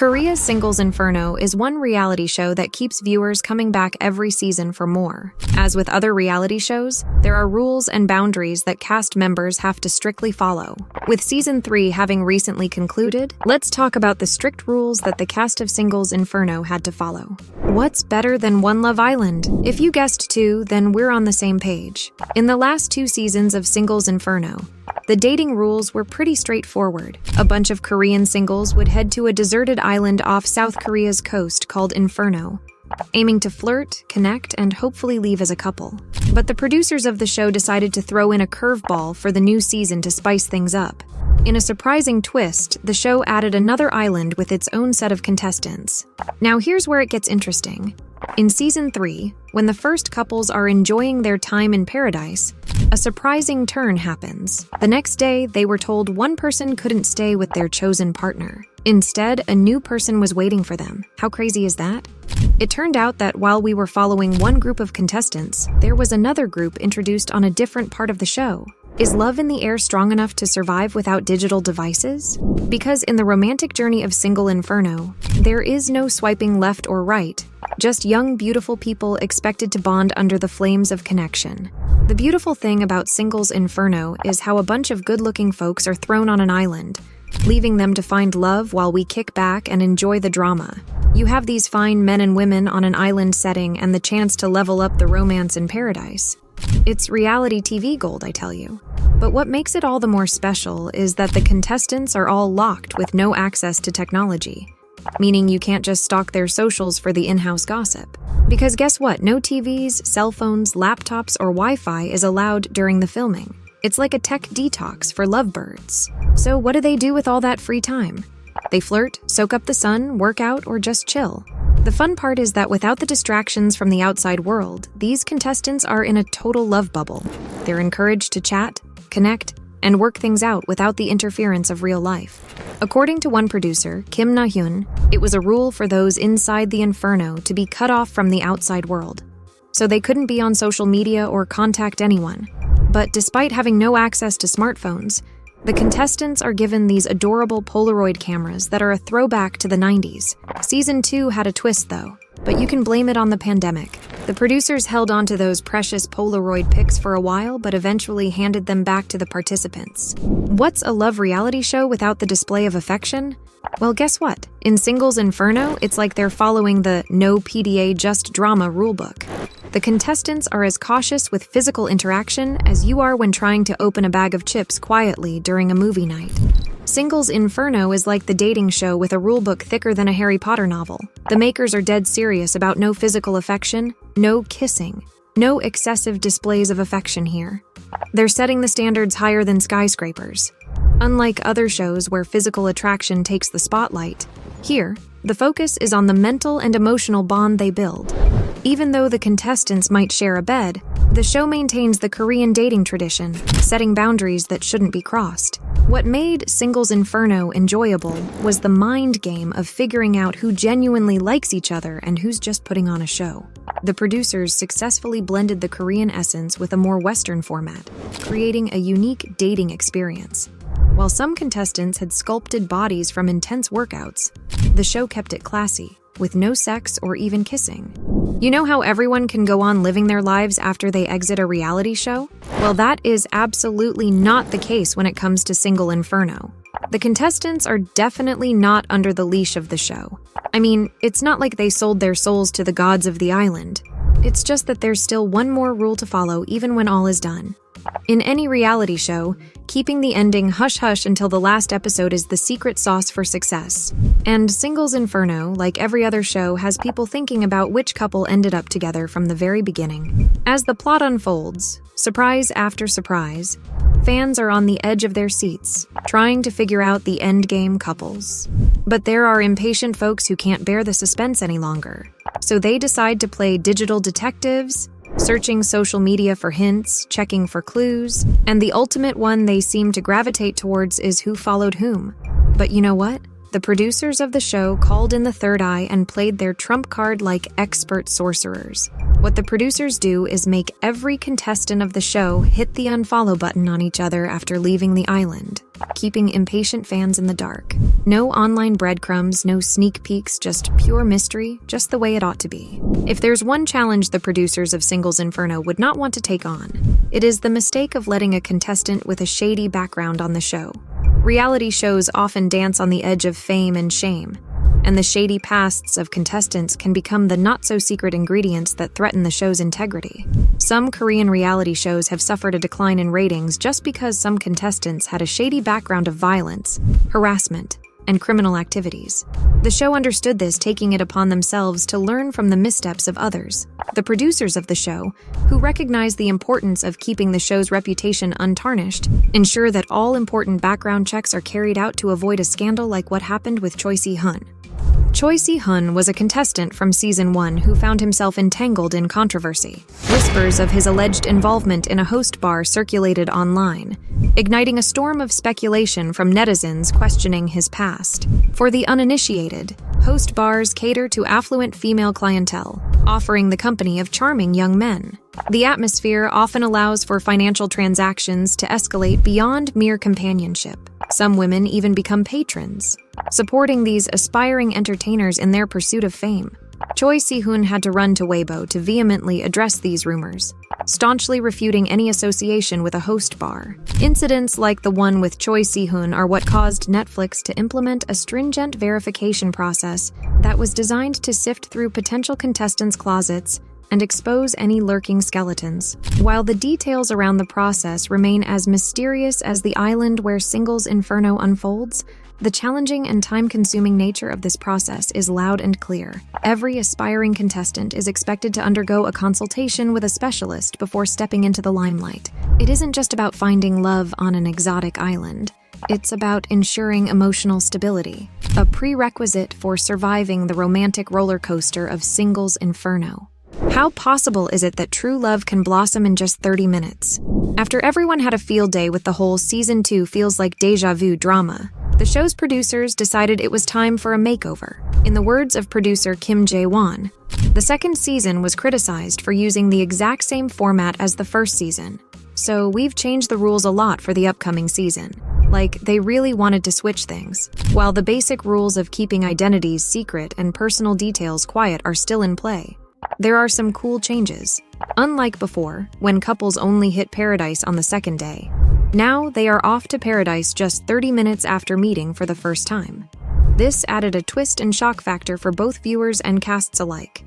Korea's Singles Inferno is one reality show that keeps viewers coming back every season for more. As with other reality shows, there are rules and boundaries that cast members have to strictly follow. With Season 3 having recently concluded, let's talk about the strict rules that the cast of Singles Inferno had to follow. What's better than One Love Island? If you guessed 2, then we're on the same page. In the last 2 seasons of Singles Inferno, the dating rules were pretty straightforward. A bunch of Korean singles would head to a deserted island off South Korea's coast called Inferno, aiming to flirt, connect, and hopefully leave as a couple. But the producers of the show decided to throw in a curveball for the new season to spice things up. In a surprising twist, the show added another island with its own set of contestants. Now here's where it gets interesting. In Season 3, when the first couples are enjoying their time in paradise, a surprising turn happens. The next day, they were told one person couldn't stay with their chosen partner. Instead, a new person was waiting for them. How crazy is that? It turned out that while we were following one group of contestants, there was another group introduced on a different part of the show. Is love in the air strong enough to survive without digital devices? Because in the romantic journey of Single Inferno, there is no swiping left or right, just young, beautiful people expected to bond under the flames of connection. The beautiful thing about Singles Inferno is how a bunch of good-looking folks are thrown on an island, leaving them to find love while we kick back and enjoy the drama. You have these fine men and women on an island setting and the chance to level up the romance in paradise. It's reality TV gold, I tell you. But what makes it all the more special is that the contestants are all locked with no access to technology, meaning you can't just stalk their socials for the in-house gossip. Because guess what? No TVs, cell phones, laptops, or Wi-Fi is allowed during the filming. It's like a tech detox for lovebirds. So what do they do with all that free time? They flirt, soak up the sun, work out, or just chill. The fun part is that without the distractions from the outside world, these contestants are in a total love bubble. They're encouraged to chat, connect, and work things out without the interference of real life. According to one producer, Kim Na-hyun, it was a rule for those inside the Inferno to be cut off from the outside world, so they couldn't be on social media or contact anyone. But despite having no access to smartphones, the contestants are given these adorable Polaroid cameras that are a throwback to the 90s. Season 2 had a twist though, but you can blame it on the pandemic. The producers held on to those precious Polaroid pics for a while, but eventually handed them back to the participants. What's a love reality show without the display of affection? Well, guess what? In Singles Inferno, it's like they're following the no PDA just drama rulebook. The contestants are as cautious with physical interaction as you are when trying to open a bag of chips quietly during a movie night. Singles Inferno is like the dating show with a rulebook thicker than a Harry Potter novel. The makers are dead serious about no physical affection, no kissing, no excessive displays of affection here. They're setting the standards higher than skyscrapers. Unlike other shows where physical attraction takes the spotlight, here, the focus is on the mental and emotional bond they build. Even though the contestants might share a bed, the show maintains the Korean dating tradition, setting boundaries that shouldn't be crossed. What made Singles Inferno enjoyable was the mind game of figuring out who genuinely likes each other and who's just putting on a show. The producers successfully blended the Korean essence with a more Western format, creating a unique dating experience. While some contestants had sculpted bodies from intense workouts, the show kept it classy, with no sex or even kissing. You know how everyone can go on living their lives after they exit a reality show? Well, that is absolutely not the case when it comes to Single Inferno. The contestants are definitely not under the leash of the show. I mean, it's not like they sold their souls to the gods of the island. It's just that there's still one more rule to follow even when all is done. In any reality show, keeping the ending hush-hush until the last episode is the secret sauce for success. And Singles Inferno, like every other show, has people thinking about which couple ended up together from the very beginning. As the plot unfolds, surprise after surprise, fans are on the edge of their seats, trying to figure out the endgame couples. But there are impatient folks who can't bear the suspense any longer, so they decide to play digital detectives, searching social media for hints, checking for clues, and the ultimate one they seem to gravitate towards is who followed whom. But you know what? The producers of the show called in the third eye and played their trump card like expert sorcerers. What the producers do is make every contestant of the show hit the unfollow button on each other after leaving the island, keeping impatient fans in the dark. No online breadcrumbs, no sneak peeks, just pure mystery, just the way it ought to be. If there's one challenge the producers of Singles Inferno would not want to take on, it is the mistake of letting a contestant with a shady background on the show. Reality shows often dance on the edge of fame and shame, and the shady pasts of contestants can become the not-so-secret ingredients that threaten the show's integrity. Some Korean reality shows have suffered a decline in ratings just because some contestants had a shady background of violence, harassment, and criminal activities. The show understood this, taking it upon themselves to learn from the missteps of others. The producers of the show, who recognize the importance of keeping the show's reputation untarnished, ensure that all important background checks are carried out to avoid a scandal like what happened with Choi Si-hun. Choi Si-hun was a contestant from Season 1 who found himself entangled in controversy. Whispers of his alleged involvement in a host bar circulated online, igniting a storm of speculation from netizens questioning his past. For the uninitiated, host bars cater to affluent female clientele, offering the company of charming young men. The atmosphere often allows for financial transactions to escalate beyond mere companionship. Some women even become patrons, supporting these aspiring entertainers in their pursuit of fame. Choi Si-hun had to run to Weibo to vehemently address these rumors, staunchly refuting any association with a host bar. Incidents like the one with Choi Si-hun are what caused Netflix to implement a stringent verification process that was designed to sift through potential contestants' closets and expose any lurking skeletons. While the details around the process remain as mysterious as the island where Singles Inferno unfolds, the challenging and time-consuming nature of this process is loud and clear. Every aspiring contestant is expected to undergo a consultation with a specialist before stepping into the limelight. It isn't just about finding love on an exotic island. It's about ensuring emotional stability, a prerequisite for surviving the romantic roller coaster of Singles Inferno. How possible is it that true love can blossom in just 30 minutes? After everyone had a field day with the whole Season 2 feels like deja vu drama, the show's producers decided it was time for a makeover. In the words of producer Kim Jae-won, the second season was criticized for using the exact same format as the first season, so we've changed the rules a lot for the upcoming season. Like, they really wanted to switch things. While the basic rules of keeping identities secret and personal details quiet are still in play, there are some cool changes. Unlike before, when couples only hit paradise on the second day, now they are off to paradise just 30 minutes after meeting for the first time. This added a twist and shock factor for both viewers and casts alike.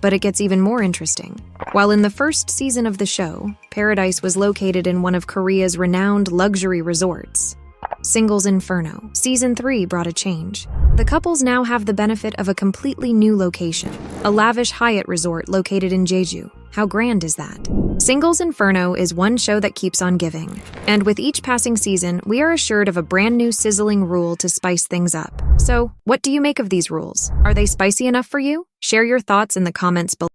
But it gets even more interesting. While in the first season of the show, paradise was located in one of Korea's renowned luxury resorts, Singles Inferno, Season 3 brought a change. The couples now have the benefit of a completely new location, a lavish Hyatt resort located in Jeju. How grand is that? Singles Inferno is one show that keeps on giving, and with each passing season, we are assured of a brand new sizzling rule to spice things up. So, what do you make of these rules? Are they spicy enough for you? Share your thoughts in the comments below.